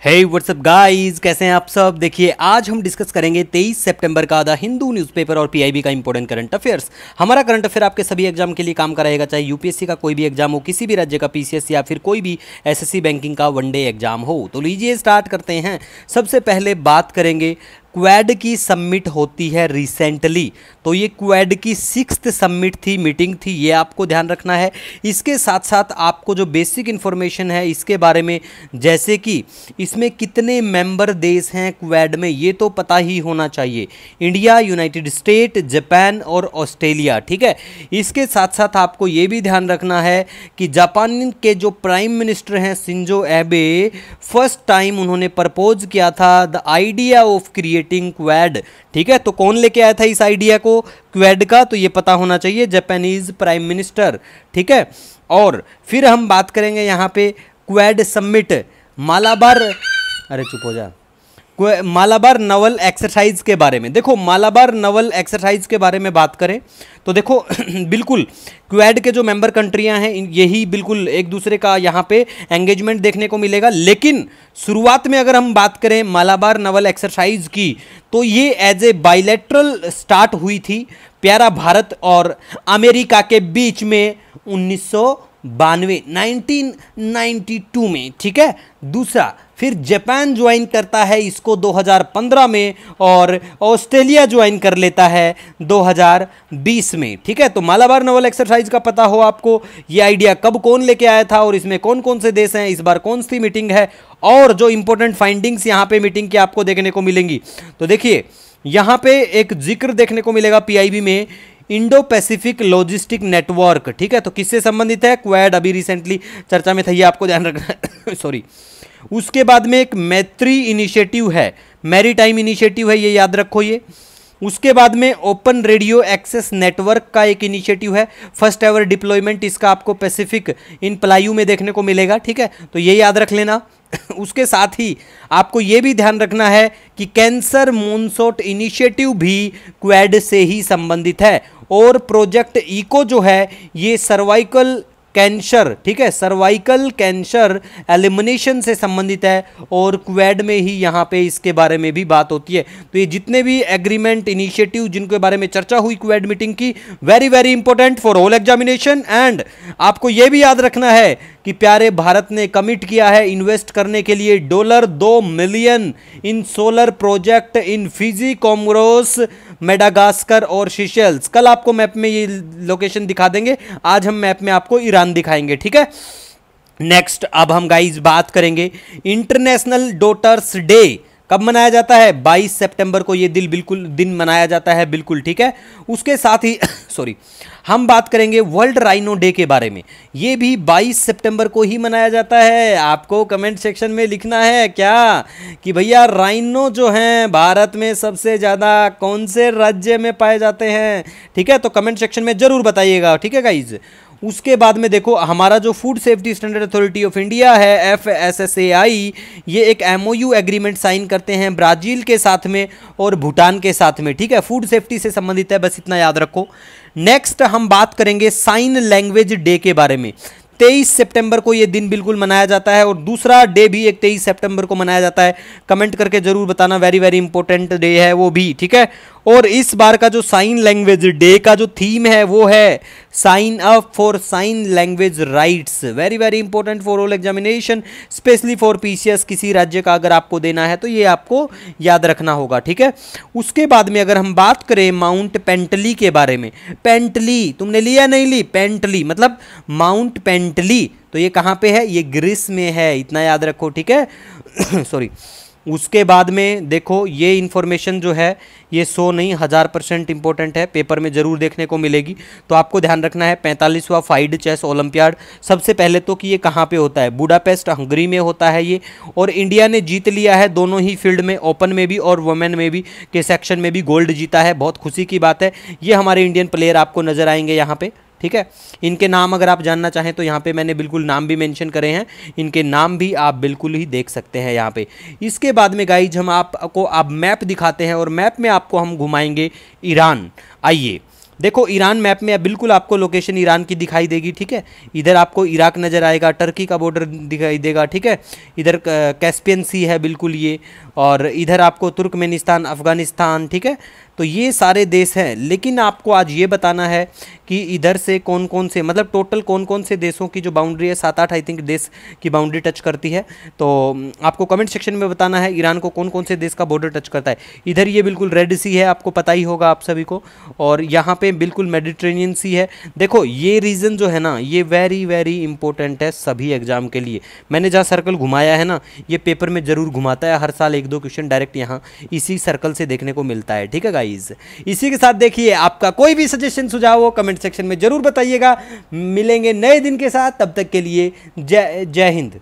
हे WhatsApp guys, कैसे हैं आप सब। देखिए आज हम डिस्कस करेंगे 23 सितंबर का द हिंदू न्यूज़पेपर और पीआईबी का इंपॉर्टेंट करंट अफेयर्स। हमारा करंट अफेयर आपके सभी एग्जाम के लिए काम का रहेगा, चाहे यूपीएससी का कोई भी एग्जाम हो, किसी भी राज्य का पीसीएस या फिर कोई भी एसएससी बैंकिंग का वनडे एग्जाम हो। तो लीजिए स्टार्ट करते हैं। सबसे पहले बात करेंगे क्वेड की समिट होती है रिसेंटली, तो ये क्वेड की 6th समिट थी, मीटिंग थी, ये आपको ध्यान रखना है। इसके साथ साथ आपको जो बेसिक इन्फॉर्मेशन है इसके बारे में, जैसे कि इसमें कितने मेंबर देश हैं क्वेड में, ये तो पता ही होना चाहिए। इंडिया, यूनाइटेड स्टेट, जापान और ऑस्ट्रेलिया, ठीक है। इसके साथ साथ आपको ये भी ध्यान रखना है कि जापान के जो प्राइम मिनिस्टर हैं शिंजो एबे, फर्स्ट टाइम उन्होंने प्रपोज किया था the idea of creating Quad, ठीक है। तो कौन लेके आया था इस आइडिया को क्वेड का, तो ये पता होना चाहिए, जापानीज प्राइम मिनिस्टर, ठीक है। और फिर हम बात करेंगे यहाँ पे क्वेड समिट मालाबार, अरे चुप हो जा, मालाबार नवल एक्सरसाइज के बारे में। देखो मालाबार नवल एक्सरसाइज के बारे में बात करें तो देखो बिल्कुल क्वेड के जो मेंबर कंट्रियां हैं यही बिल्कुल एक दूसरे का यहाँ पे एंगेजमेंट देखने को मिलेगा। लेकिन शुरुआत में अगर हम बात करें मालाबार नवल एक्सरसाइज की, तो ये एज ए बाइलेटरल स्टार्ट हुई थी प्यारा भारत और अमेरिका के बीच में 1992 में, ठीक है। दूसरा फिर जापान ज्वाइन करता है इसको 2015 में और ऑस्ट्रेलिया ज्वाइन कर लेता है 2020 में, ठीक है। तो मालाबार नवल एक्सरसाइज का पता हो आपको, ये आइडिया कब कौन लेके आया था और इसमें कौन कौन से देश हैं, इस बार कौन सी मीटिंग है और जो इंपॉर्टेंट फाइंडिंग्स यहाँ पे मीटिंग की आपको देखने को मिलेंगी। तो देखिए यहाँ पे एक जिक्र देखने को मिलेगा पीआईबी में, इंडो पैसिफिक लॉजिस्टिक नेटवर्क, ठीक है। तो किससे संबंधित है, क्वेड अभी रिसेंटली चर्चा में था, ये आपको ध्यान रखना है सॉरी। उसके बाद में एक मैत्री इनिशिएटिव है, मैरीटाइम इनिशिएटिव है, ये याद रखो ये। उसके बाद में ओपन रेडियो एक्सेस नेटवर्क का एक इनिशिएटिव है, फर्स्ट एवर डिप्लॉयमेंट इसका आपको पैसिफिक इन प्लायू में देखने को मिलेगा, ठीक है। तो ये याद रख लेना। उसके साथ ही आपको ये भी ध्यान रखना है कि कैंसर मूनशॉट इनिशिएटिव भी क्वेड से ही संबंधित है और प्रोजेक्ट इको जो है ये सर्वाइकल कैंसर, ठीक है, सर्वाइकल कैंसर एलिमिनेशन से संबंधित है और क्वेड में ही यहाँ पे इसके बारे में भी बात होती है। तो ये जितने भी एग्रीमेंट इनिशिएटिव जिनके बारे में चर्चा हुई क्वेड मीटिंग की, very very important for all examination. And आपको ये भी याद रखना है कि प्यारे भारत ने कमिट किया है इन्वेस्ट करने के लिए $2 million in solar project in Fiji, Comoros, Madagascar और सीशेल्स। कल आपको मैप में ये लोकेशन दिखा देंगे, आज हम मैप में आपको ईरान दिखाएंगे, ठीक है। नेक्स्ट अब हम गाइस बात करेंगे इंटरनेशनल डॉटर्स डे कब मनाया जाता है, 22 सितंबर को ये दिन मनाया जाता है, बिल्कुल ठीक है। उसके साथ ही सॉरी हम बात करेंगे वर्ल्ड राइनो डे के बारे में, ये भी 22 सितंबर को ही मनाया जाता है। आपको कमेंट सेक्शन में लिखना है क्या कि भैया राइनो जो हैं भारत में सबसे ज़्यादा कौन से राज्य में पाए जाते हैं, ठीक है। तो कमेंट सेक्शन में ज़रूर बताइएगा, ठीक है गाइज। उसके बाद में देखो हमारा जो food safety standard authority of India है FSSAI, ये एक MOU एग्रीमेंट साइन करते हैं ब्राज़ील के साथ में और भूटान के साथ में, ठीक है। फूड सेफ्टी से संबंधित है, बस इतना याद रखो। नेक्स्ट हम बात करेंगे साइन लैंग्वेज डे के बारे में। 23 सितंबर को ये दिन बिल्कुल मनाया जाता है और दूसरा डे भी एक 23 सितंबर को मनाया जाता है, कमेंट करके जरूर बताना, वेरी वेरी इंपॉर्टेंट डे है वो भी, ठीक है। और इस बार का जो साइन लैंग्वेज डे का जो थीम है वो है sign up for sign language rights, very very important for all examination, specially for PCS. किसी राज्य का अगर आपको देना है तो ये आपको याद रखना होगा, ठीक है। उसके बाद में अगर हम बात करें माउंट पेंटली के बारे में, पेंटली तुमने लिया नहीं ली, पेंटली मतलब माउंट पेंटली, तो ये कहाँ पे है, ये ग्रीस में है, इतना याद रखो, ठीक है सॉरी। उसके बाद में देखो ये इन्फॉर्मेशन जो है ये 100 नहीं 1000% इंपॉर्टेंट है, पेपर में जरूर देखने को मिलेगी। तो आपको ध्यान रखना है 45वां फाइड चेस ओलंपियाड, सबसे पहले तो कि ये कहाँ पे होता है, बुडापेस्ट हंगरी में होता है ये, और इंडिया ने जीत लिया है दोनों ही फील्ड में, ओपन में भी और वुमेन में भी के सेक्शन में भी गोल्ड जीता है, बहुत खुशी की बात है। ये हमारे इंडियन प्लेयर आपको नजर आएंगे यहाँ पे, ठीक है। इनके नाम अगर आप जानना चाहें तो यहाँ पे मैंने बिल्कुल नाम भी मेंशन करे हैं, इनके नाम भी आप बिल्कुल ही देख सकते हैं यहाँ पे। इसके बाद में गाइज हम आपको अब मैप दिखाते हैं और मैप में आपको हम घुमाएंगे ईरान। आइए देखो ईरान मैप में बिल्कुल आपको लोकेशन ईरान की दिखाई देगी, ठीक है। इधर आपको इराक नज़र आएगा, टर्की का बॉर्डर दिखाई देगा, ठीक है। इधर कैस्पियन सी है बिल्कुल ये, और इधर आपको तुर्कमेनिस्तान, अफ़गानिस्तान, ठीक है। तो ये सारे देश हैं, लेकिन आपको आज ये बताना है कि इधर से कौन कौन से, मतलब टोटल कौन कौन से देशों की जो बाउंड्री है, 7-8 आई थिंक देश की बाउंड्री टच करती है। तो आपको कमेंट सेक्शन में बताना है ईरान को कौन कौन से देश का बॉर्डर टच करता है। इधर ये बिल्कुल रेड सी है, आपको पता ही होगा आप सभी को, और यहाँ पे बिल्कुल मेडिटेरेनियन सी है। देखो ये रीजन जो है ना, ये वेरी वेरी इंपॉर्टेंट है सभी एग्जाम के लिए। मैंने जहाँ सर्कल घुमाया है ना, ये पेपर में ज़रूर घुमाता है, हर साल 1-2 क्वेश्चन डायरेक्ट यहाँ इसी सर्कल से देखने को मिलता है, ठीक है गाइज। इसी के साथ देखिए, आपका कोई भी सजेशन सुझाव हो कमेंट सेक्शन में जरूर बताइएगा। मिलेंगे नए दिन के साथ, तब तक के लिए जय हिंद।